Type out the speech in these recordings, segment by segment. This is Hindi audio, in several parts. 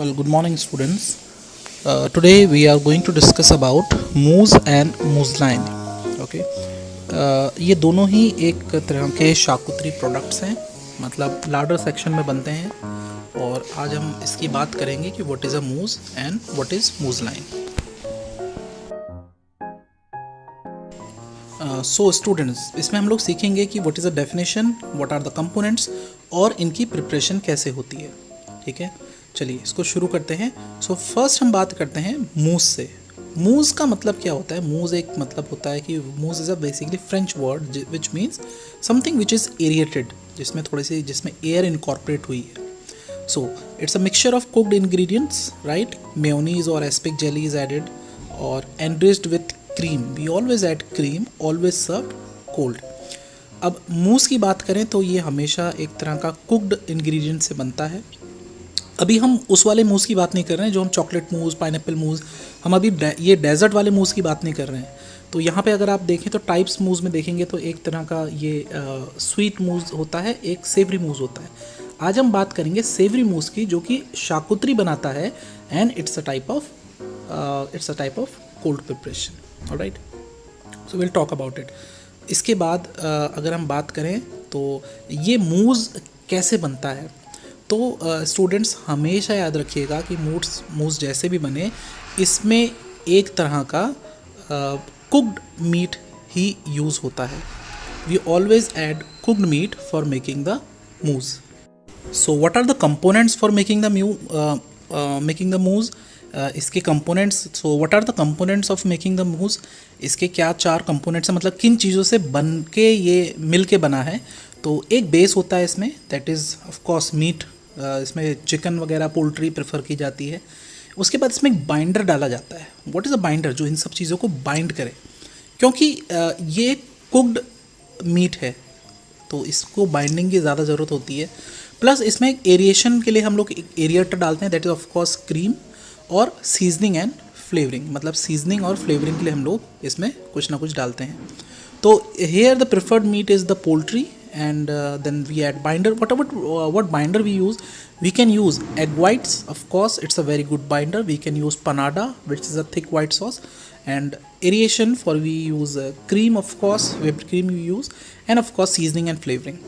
Well, good morning, students. Today we are going to discuss about moose and muesline. Okay. ये दोनों ही एक तरह के शाकुत्री प्रोडक्ट्स हैं, मतलब लार्डर सेक्शन में बनते हैं। और आज हम इसकी बात करेंगे कि what is a mousse and what is muesline. So students, इसमें हम लोग सीखेंगे कि what is the definition, what are the components और इनकी प्रिपरेशन कैसे होती है। ठीक है, चलिए इसको शुरू करते हैं। सो फर्स्ट हम बात करते हैं मूज से। मूज का मतलब क्या होता है? मूज एक मतलब होता है कि mousse is a basically French word which means something which is aerated, जिसमें एयर इनकॉर्पोरेट हुई है। So it's a mixture of cooked ingredients, right? Mayonnaise और एस्पिक जेली इज एडेड और enriched with cream. We always add cream, always served cold. अब मूस की बात करें तो ये हमेशा एक तरह का कुक्ड इंग्रेडिएंट से बनता है। अभी हम उस वाले मूस की बात नहीं कर रहे हैं जो हम चॉकलेट मूस, पाइनएप्पल मूस, हम अभी ये डेजर्ट वाले मूस की बात नहीं कर रहे हैं। तो यहाँ पे अगर आप देखें तो टाइप्स मूस में देखेंगे तो एक तरह का ये स्वीट मूस होता है, एक सेवरी मूस होता है। आज हम बात करेंगे सेवरी मूस की, जो कि शाकुत्री बनाता है and it's a type of cold preparation. Alright, so will talk about it. इसके बाद अगर हम बात करें तो ये मूस कैसे बनता है, तो स्टूडेंट्स हमेशा याद रखिएगा कि मूस जैसे भी बने, इसमें एक तरह का कुक्ड मीट ही यूज़ होता है। We always add cooked meat for making the mousse. So what are the components for making the mousse? इसके components, so what are the components of making the mousse? इसके क्या 4 कंपोनेंट्स हैं, मतलब किन चीज़ों से बन के ये मिल के बना है। तो एक बेस होता है इसमें, that is of course meat. इसमें चिकन वगैरह, पोल्ट्री प्रेफर की जाती है। उसके बाद इसमें एक बाइंडर डाला जाता है। What is a binder? जो इन सब चीज़ों को बाइंड करे, क्योंकि ये कुक्ड मीट है तो इसको बाइंडिंग की ज़्यादा ज़रूरत होती है। प्लस इसमें एक एरिएशन के लिए हम लोग एक एरिएटर डालते हैं, that is of course cream. और सीजनिंग एंड फ्लेवरिंग, मतलब सीजनिंग और फ्लेवरिंग के लिए हम लोग इसमें कुछ ना कुछ डालते हैं। तो here the preferred meat is the poultry and then we add binder. What binder we use? We can use egg whites, of course, it's a very good binder. We can use panada, which is a thick white sauce, and aeration for we use cream, of course, whipped cream we use, and of course seasoning and flavoring.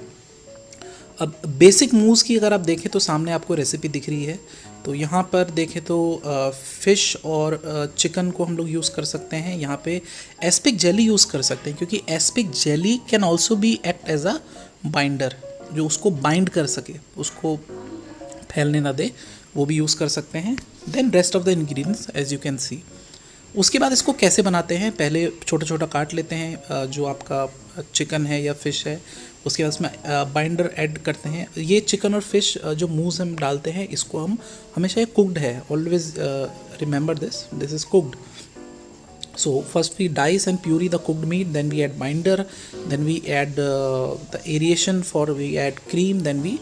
अब बेसिक मूस की अगर आप देखें तो सामने आपको रेसिपी दिख रही है। तो यहाँ पर देखें तो फ़िश और चिकन को हम लोग यूज़ कर सकते हैं। यहाँ पे एस्पिक जेली यूज़ कर सकते हैं, क्योंकि aspic jelly can also be act as a binder, जो उसको बाइंड कर सके, उसको फैलने ना दे, वो भी यूज़ कर सकते हैं। Then rest of the ingredients as you can see. उसके बाद इसको कैसे बनाते हैं, पहले छोटा छोटा काट लेते हैं जो आपका चिकन है या फ़िश है। उसके बाद इसमें बाइंडर ऐड करते हैं। ये चिकन और फिश जो मूस हम डालते हैं, इसको हम हमेशा ये कुक्ड है, always remember this is cooked. So first we dice and puree the cooked meat, then we add binder, then we add the aeration for we add cream, then we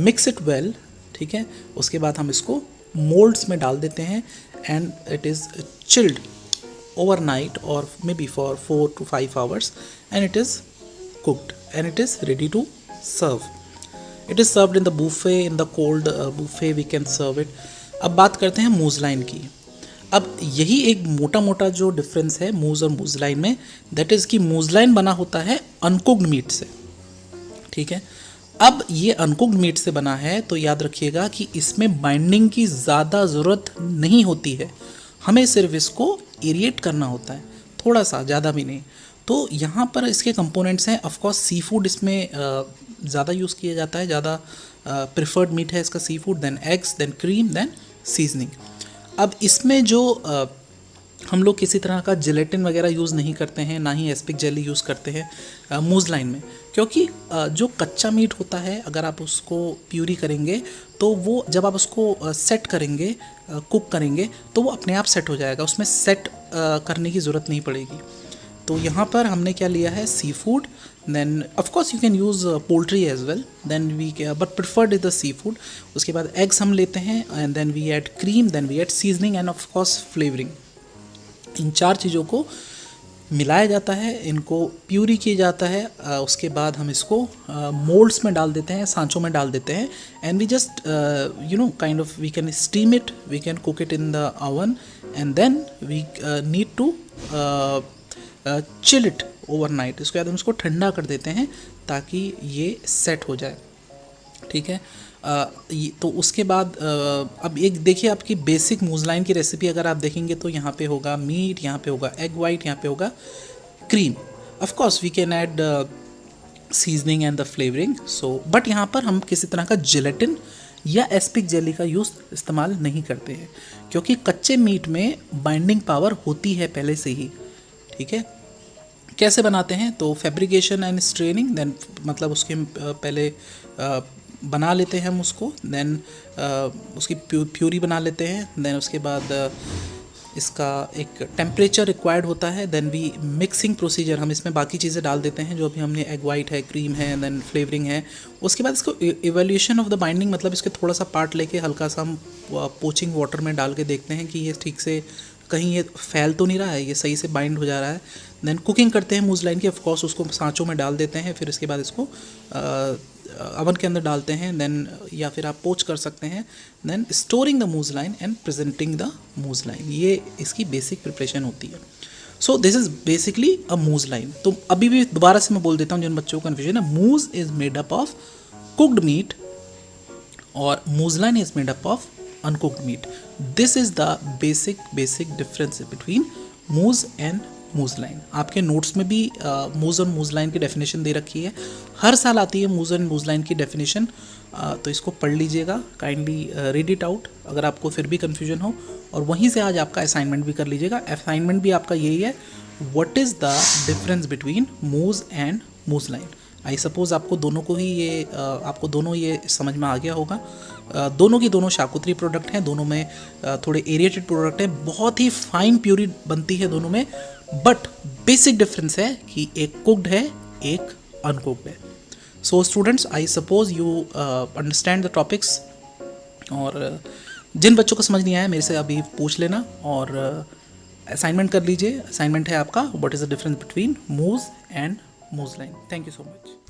mix it well. ठीक है, उसके बाद हम इसको मोल्ड्स में डाल देते हैं and it is chilled overnight or maybe for 4 to 5 hours and it is cooked and it is ready to serve. It is served in the buffet, in the cold buffet we can serve it. अब बात करते हैं muesline की। अब यही एक मोटा मोटा जो डिफरेंस है मूज और muesline में, दैट इज़ कि muesline बना होता है अनकुक्ड मीट से। ठीक है, अब ये अनकुक्ड मीट से बना है तो याद रखिएगा कि इसमें बाइंडिंग की ज़्यादा ज़रूरत नहीं होती है, हमें सिर्फ इसको एरिएट करना होता है, थोड़ा सा, ज़्यादा भी नहीं। तो यहाँ पर इसके कंपोनेंट्स हैं, ऑफकोर्स सी फूड इसमें ज़्यादा यूज़ किया जाता है, ज़्यादा प्रेफर्ड मीट है इसका seafood, then eggs, then cream, then seasoning. अब इसमें जो हम लोग किसी तरह का जिलेटिन वगैरह यूज़ नहीं करते हैं, ना ही एस्पिक जेली यूज़ करते हैं मूसलाइन में, क्योंकि जो कच्चा मीट होता है अगर आप उसको प्यूरी करेंगे तो वो जब आप उसको सेट करेंगे, कुक करेंगे, तो वो अपने आप सेट हो जाएगा, उसमें सेट करने की ज़रूरत नहीं पड़ेगी। तो यहाँ पर हमने क्या लिया है, seafood, then of course you can use poultry as well, then we but preferred is the seafood. उसके बाद एग्स हम लेते हैं and then we add cream, then we add seasoning and of course flavouring. इन 4 चीज़ों को मिलाया जाता है, इनको प्यूरी किया जाता है, उसके बाद हम इसको मोल्ड्स में डाल देते हैं, सांचों में डाल देते हैं, and we just kind of we can steam it, we can cook it in the oven, and then we need to chill it overnight. इसके बाद हम इसको ठंडा कर देते हैं ताकि ये सेट हो जाए, ठीक है। तो उसके बाद अब एक देखिए आपकी बेसिक मुज़लाइन की रेसिपी अगर आप देखेंगे तो यहाँ पे होगा मीट, यहाँ पे होगा एग वाइट, यहाँ पे होगा cream. Of course we can add seasoning and the flavouring, so but यहाँ पर हम किसी तरह का जेलेटिन या एस्पिक जेली का यूज़ इस्तेमाल नहीं करते हैं, क्योंकि कच्चे मीट में बाइंडिंग पावर होती है पहले से ही, ठीक है। कैसे बनाते हैं, तो फैब्रिकेशन एंड स्ट्रेनिंग, देन मतलब उसके पहले बना लेते हैं हम उसको, देन उसकी प्यूरी बना लेते हैं, देन उसके बाद इसका एक टेम्परेचर रिक्वायर्ड होता है, देन वी मिक्सिंग प्रोसीजर, हम इसमें बाकी चीज़ें डाल देते हैं जो अभी हमने एग वाइट है, क्रीम है, देन फ्लेवरिंग है। उसके बाद इसको इवैल्यूएशन ऑफ द बाइंडिंग, मतलब इसके थोड़ा सा पार्ट लेके हल्का सा हम पोचिंग वाटर में डाल के देखते हैं कि ये ठीक से कहीं ये फैल तो नहीं रहा है, ये सही से बाइंड हो जा रहा है। देन कुकिंग करते हैं मुज़लाइन की, ऑफ कोर्स उसको सांचों में डाल देते हैं, फिर इसके बाद इसको अवन के अंदर डालते हैं, देन या फिर आप पोच कर सकते हैं, then storing the mousseline and presenting the mousseline, ये इसकी बेसिक प्रिपरेशन होती है। So this is basically a mousseline. तो अभी भी दोबारा से मैं बोल देता हूँ जिन बच्चों को कन्फ्यूजन है, mousse is made up of cooked meat और mousseline is made up of uncooked meat. This is the basic difference between mousse and mousseline. आपके नोट्स में भी मूज़ और मुज़लाइन की डेफिनेशन दे रखी है, हर साल आती है मूज़ एंड मुज़लाइन की डेफिनेशन, तो इसको पढ़ लीजिएगा, काइंडली रीड इट आउट अगर आपको फिर भी कन्फ्यूजन हो, और वहीं से आज आपका असाइनमेंट भी कर लीजिएगा। असाइनमेंट भी आपका यही है, what is the difference between mousse and mousseline. I suppose आपको दोनों को ही ये समझ में आ गया होगा। दोनों की दोनों शाकुत्री प्रोडक्ट हैं, दोनों में थोड़े एरिएटेड प्रोडक्ट हैं, बहुत ही फाइन प्यूरी बनती है दोनों में, बट बेसिक डिफरेंस है कि एक कुक्ड है, एक अनकुक्ड है। So students, I suppose you understand the topics, और जिन बच्चों को समझ नहीं आया मेरे से अभी पूछ लेना, और असाइनमेंट कर लीजिए। असाइनमेंट है आपका, what is the difference between mousse and mousseline. Thank you so much.